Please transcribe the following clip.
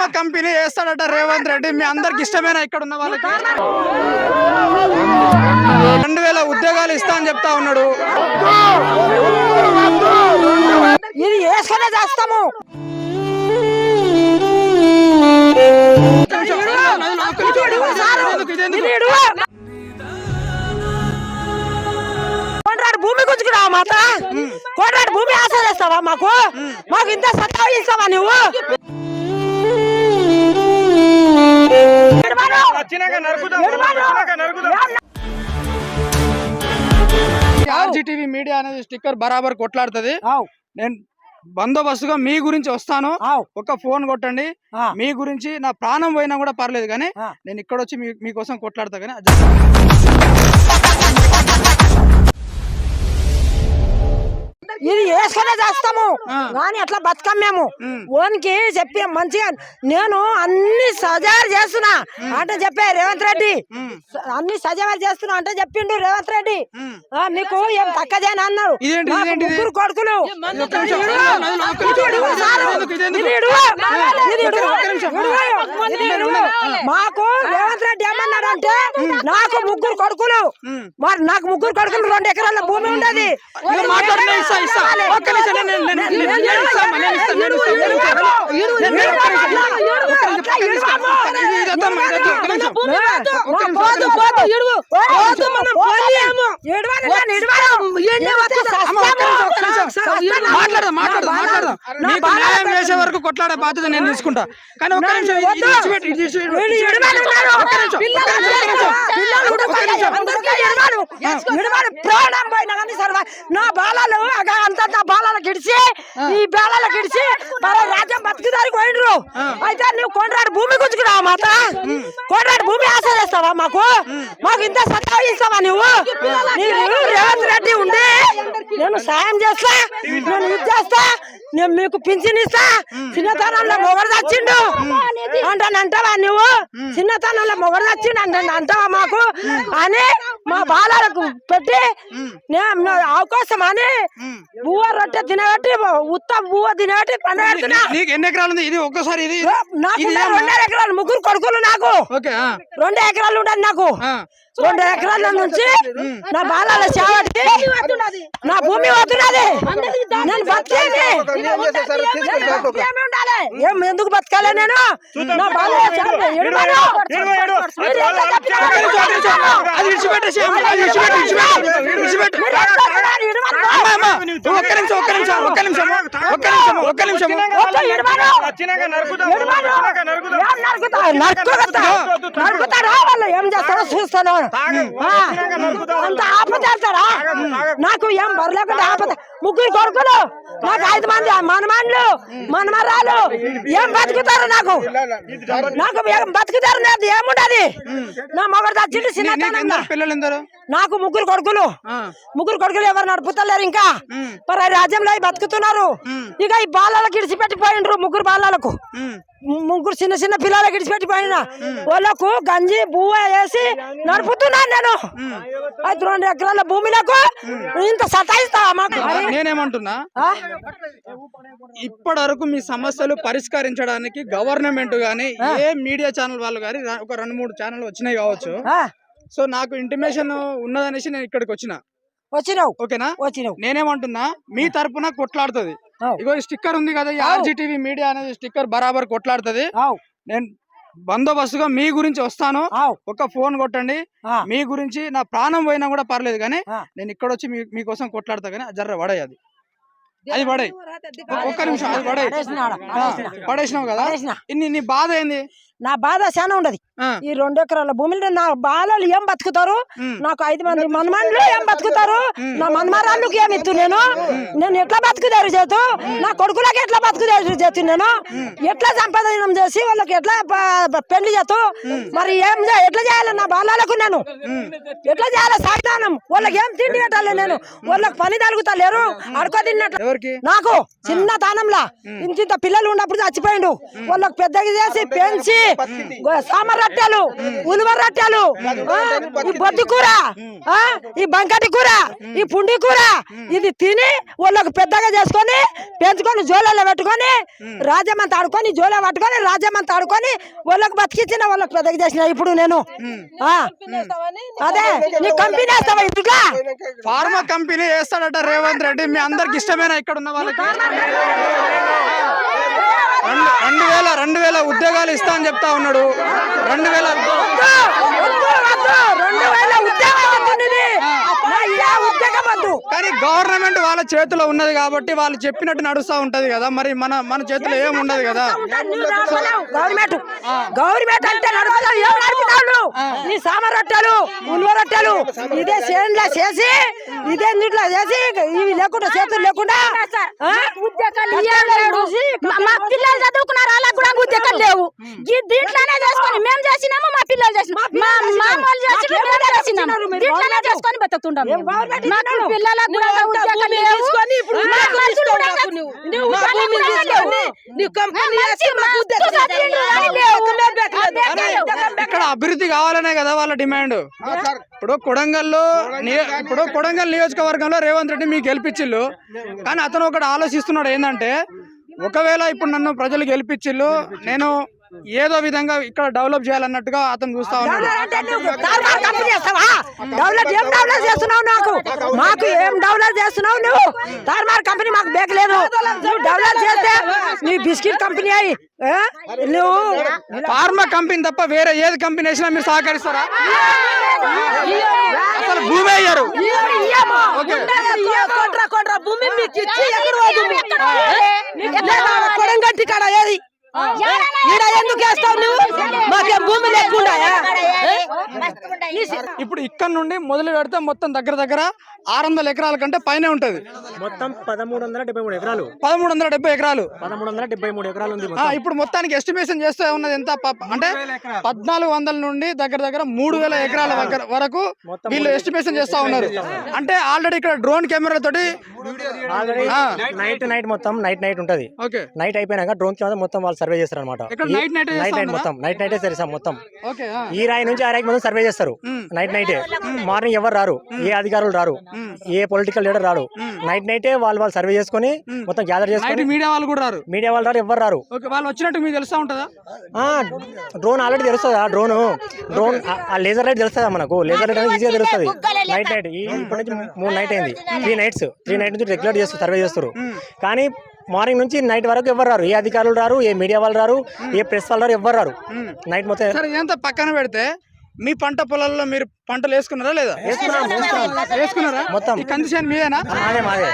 బీమా కంపెనీ వేస్తాడట రేవంత్ రెడ్డి. మీ అందరికి ఇష్టమేనా? ఇక్కడ ఉన్న వాళ్ళకి 2000 ఉద్యోగాలు ఇస్తా అని చెప్తా ఉన్నాడు. ఇది వేసుకునే చేస్తాము. కోట్రాడు భూమి గుంజుకున్నావా మాత? కోట్రాడు భూమి ఆశ్రయిస్తావా? మాకు ఇంత సత్తా ఇస్తావా నువ్వు? ఆర్జీటీవీ మీడియా అనేది స్టిక్కర్ బరాబర్ కొట్లాడుతుంది. నేను బందోబస్తుగా మీ గురించి వస్తాను. ఒక ఫోన్ కొట్టండి. మీ గురించి నా ప్రాణం పోయినా కూడా పర్లేదు, కానీ నేను ఇక్కడ వచ్చి మీకోసం కొట్లాడతా. కానీ ఇది వేసుకునే చేస్తాము కానీ అట్లా బతకం మేము. ఓన్కి చెప్పి మంచిగా నేను అన్ని సజాలు చేస్తున్నా అంటే చెప్పే రేవంత్ రెడ్డి. అన్ని సజావాలు చేస్తున్నా అంటే చెప్పిండు రేవంత్ రెడ్డి. మీకు ఏం తక్కదేనా అన్నారు. ముగ్గురు కొడుకులు మాకు రేవంత్ రెడ్డి ఏమన్నాడంటే నాకు ముగ్గురు కొడుకులు, మరి నాకు ముగ్గురు కొడుకులు 2 ఎకరాల భూమి ఉండదు. న్యాయం చేసే వరకు కొట్లాడే బాధ్యత నేను తీసుకుంటా. కానీ ఒక్క నిమిషం నా బాలాలు అంతా నా బాలాలు గిడిచి ఈ బాలాలు గిడిచి రాజ్యం బతుకుదారికి పోయిండ్రు. అయితే నువ్వు కోట్రాడు భూమి గుంజుకున్నావా మాత? కోట్రాడు భూమి ఆశ్రయిస్తావా? మాకు ఇంత సత్తా ఇస్తావా నువ్వు? రేవంత్ రెడ్డి ఉండి నేను సాయం చేస్తా, నేను ఇది చేస్తా, నేను మీకు పింఛన్ ఇస్తా. చిన్నతనంలో మొగడు చచ్చిండు అంటావా నువ్వు? చిన్నతనంలో మొగడు చచ్చిండు అంటావా మాకు అని మా బాలకు పెట్టి అవకాశం అని బువ్వ రొట్టె తినబెట్టి ఉత్తమ బువ్వ తినబెట్టి పండుగ. ఎన్ని ఎకరాలు ఉంది ఇది? ఒక్కసారి నాకు 2 ఎకరాలు, ముగ్గురు కొడుకులు. నాకు 2 ఎకరాలు ఉండదు. నాకు 2 ఎకరాల నుంచి నా బాలాల సేవకి నా భూమి అవుతున్నది. నేను బతికేది ఏం ఎందుకు బతకాలే నేను? నా బాలాల ఏం చేస్తారో చూస్తాను. అంత ఆపదేస్తారా? నాకు ఏం బరలేకుండా ఆపద. ముగ్గురు కొడుకులు, నాకు 5 మంది మనమాన్లు మనమరాలు. ఏం బతుకుతారు? నాకు ఏం బతుకుతారు? నాకు ఏముండదు. నా మొగడు చచ్చిండు చిన్నతనంలో. నాకు ముగ్గురు కొడుకులు ఎవరు నడుపుతలేరు. ఇంకా మరి రాజ్యంలో బతుకుతున్నారు. ఇక ఈ బాలలకు ఇడిచిపెట్టిపోయిండ్రు. ముగ్గురు బాలలకు, ముగ్గురు చిన్న చిన్న పిల్లలకు ఇడిచిపెట్టిపోయిన వాళ్ళకు గంజి బువ్వ వేసి నడుపుతున్నాను నేను. 2 ఎకరాల భూమిలకు ఇంత సతాయిస్తావా మాకు? నేనేమంటున్నా, ఇప్పటి వరకు మీ సమస్యలు పరిష్కరించడానికి గవర్నమెంట్ గానీ ఏ మీడియా ఛానల్ వాళ్ళు గానీ ఒక 2-3 ఛానల్ వచ్చినాయి కావచ్చు. సో నాకు ఇంటిమేషన్ ఉన్నదనేసి నేను ఇక్కడికి వచ్చినావు. ఓకేనా? నేనేమంటున్నా, మీ తరపున కొట్లాడుతుంది. ఇగో ఈ స్టిక్కర్ ఉంది కదా, ఆర్జీటీవీ మీడియా అనేది స్టిక్కర్ బరాబర్ కొట్లాడుతుంది. నేను బందోబస్తుగా మీ గురించి వస్తాను. ఒక ఫోన్ కొట్టండి. మీ గురించి నా ప్రాణం పోయినా కూడా పర్లేదు, కానీ నేను ఇక్కడ వచ్చి మీకోసం కొట్లాడతా. కానీ జర్ర పడాయి అది పడాయి. ఒక్క నిమిషం అది పడేసినావు కదా. నీ బాధ ఏంది? నా బాధ చాలా ఉండదు. ఈ 2 ఎకరాల భూమిలో నా బాలలు ఏం బతుకుతారు? నాకు 5 మంది మనమన్లు ఏం బతుకుతారు? నా మనమరాళ్ళకి ఏమి ఇత్తు? నేను ఎట్లా బతుకుతారు చేతు? నా కొడుకులకి ఎట్లా బతుకుతారు చేతు? నేను ఎట్లా సంపాదనం చేసి వాళ్ళకి ఎట్లా పెళ్లి చేతు? మరి ఎట్లా చేయాలి నా బాలకు? నేను ఎట్లా చేయాలి సాయిదానం? వాళ్ళకి ఏం తిండి పెట్టాలి? నేను వాళ్ళకి పని తలుగుతలేరు. అడుకో తిన్నట్లు నాకు చిన్న తానంలా ఇంత పిల్లలు ఉన్నప్పుడు చచ్చిపోయిండు. వాళ్ళకి పెద్దగా చేసి పెంచి సామర్ రొట్టెలు ఉలువ రొట్టెలు ఈ బొద్దు కూర ఈ బంకటి కూర ఈ పుండి కూర ఇది తిని వాళ్ళకు పెద్దగా చేసుకొని పెంచుకొని జోలలో పెట్టుకొని రాజ్యమంతా ఆడుకొని జోలో పట్టుకొని రాజ్యమంతా ఆడుకొని వాళ్ళకు బతికించిన వాళ్ళకి పెద్దగా చేసిన ఇప్పుడు నేను అదే నీ కంపెనీ వేస్తావా ఇందుగా ఫార్మా కంపెనీ వేస్తాడట రేవంత్ రెడ్డి. మీ అందరికి ఇష్టమేనా ఇక్కడ ఉన్న వాళ్ళకి? 2000 ఉద్యోగాలు ఇస్తా అని చెప్తా ఉన్నాడు. 2000 కానీ గవర్నమెంట్ వాళ్ళ చేతిలో ఉన్నది కాబట్టి వాళ్ళు చెప్పినట్టు నడుస్తా ఉంటది కదా. మరి మన చేతిలో ఏం ఉండదు కదా. గవర్నమెంట్ అంటే నీ సామర్ రొట్టెలు ఉల్వ రొట్టెలు ఇదే చేనులో చేసి ఇదే నీటిలో చేసి ఇవి లేకుండా చేతులు లేకుండా మా పిల్లలు చదువుకున్నారు వాళ్ళకు కూడా ఉద్యోగాలు లేవు. దీంట్లోనే చేసుకొని మేము చేసినాము మా పిల్లలు చేసినాము మా మామూలు చేసి మేము చేసినాము దీంట్లోనే చేసుకొని బతుకుతున్నాము. మాకు పిల్లలకు కూడా ఉద్యోగాలు లేవు. ఇక్కడ అభివృద్ధి కావాలనే కదా వాళ్ళ డిమాండ్. ఇప్పుడు కొడంగల్ నియోజకవర్గంలో రేవంత్ రెడ్డి మీకు గెలిపించిల్లు. కానీ అతను ఒకటి ఆలోచిస్తున్నాడు ఏంటంటే, ఒకవేళ ఇప్పుడు నన్ను ప్రజలు గెలిపించిల్లు, నేను ఏదో విధంగా ఇక్కడ డెవలప్ చేయాలన్నట్టుగా అతను చూస్తా ఉన్నాడు. డెవలప్ ఏం డెవలప్ చేస్తున్నావు? మాకు ఏం డెవలప్ చేస్తున్నావు నువ్వు? తార్మార్ కంపెనీ మాకు బేకలేదు. నువ్వు డెవలప్ చేస్తే నీ బిస్కెట్ కంపెనీ అయ్యి నువ్వు ఫార్మా కంపెనీ తప్ప వేరే ఏది కంపెనీ వేసినా మీరు సహకరిస్తారా? అసలు భూమి అయ్యారు భూమి మీకు ఇచ్చి కొడంగట్టి కాడ ఏది ఎందుకు వేస్తావు నువ్వు? మాకేం భూమి లేకుండా ఇప్పుడు ఇక్కడ నుండి మొదలు పెడితే మొత్తం దగ్గర 600 ఎకరాల కంటే పైనే ఉంటది. మొత్తం 1373 ఎకరాలు 1370 ఎకరాలు 1373 ఎకరాలు ఉంది. ఇప్పుడు మొత్తానికి ఎస్టిమేషన్ చేస్తే ఉన్నది ఎంత అంటే 1400 నుండి దగ్గర 3000 ఎకరాల వరకు వీళ్ళు ఎస్టిమేషన్ చేస్తా ఉన్నారు. అంటే ఆల్రెడీ ఇక్కడ డ్రోన్ కెమెరా తోటి నైట్ మొత్తం నైట్ ఉంటది. నైట్ అయిపోయినాక డ్రోన్ కెమెరా మొత్తం వాళ్ళు సర్వే చేస్తారు అనమాట. నైట్ మొత్తం నైటే సరిసా మొత్తం ఈ రాయి నుంచి ఆ రాయికి మొత్తం సర్వే చేస్తారు. నైటే మార్నింగ్ ఎవరు రారు, ఏ అధికారులు రారు, ఏ పొలిటికల్ లీడర్ రారు. నైటే వాళ్ళు సర్వే చేసుకుని మొత్తం గ్యాదర్ చేసుకుని మీడియా వాళ్ళు రారు, ఎవరు రారు. వాళ్ళు వచ్చినట్టు మీకు తెలుసా ఉంటుందా? డ్రోన్ ఆల్రెడీ తెలుస్తుంది. డ్రోన్ ఆ లేజర్ లైట్ తెలుస్తుందా మనకు? లేజర్ లైట్ ఈజీగా తెలుస్తుంది. నైట్ ఇప్పటి నుంచి 3 నైట్ అయింది. 3 నైట్స్ నుంచి రెగ్యులర్ చేస్తారు, సర్వే చేస్తారు. కానీ మార్నింగ్ నుంచి నైట్ వరకు ఎవరు రారు, ఏ అధికారులు రారు, ఏ మీడియా వాళ్ళు రారు, ఏ ప్రెస్ వాళ్ళు రారు, ఎవరు రారు. నైట్ మొత్తం సరే ఇదంతా పక్కన పెడితే మీ పంట పొలాల్లో మీరు పంటలు వేసుకున్నారా లేదా? వేసుకున్నారా? మొత్తం కండిషన్ మీదేనా? మాదే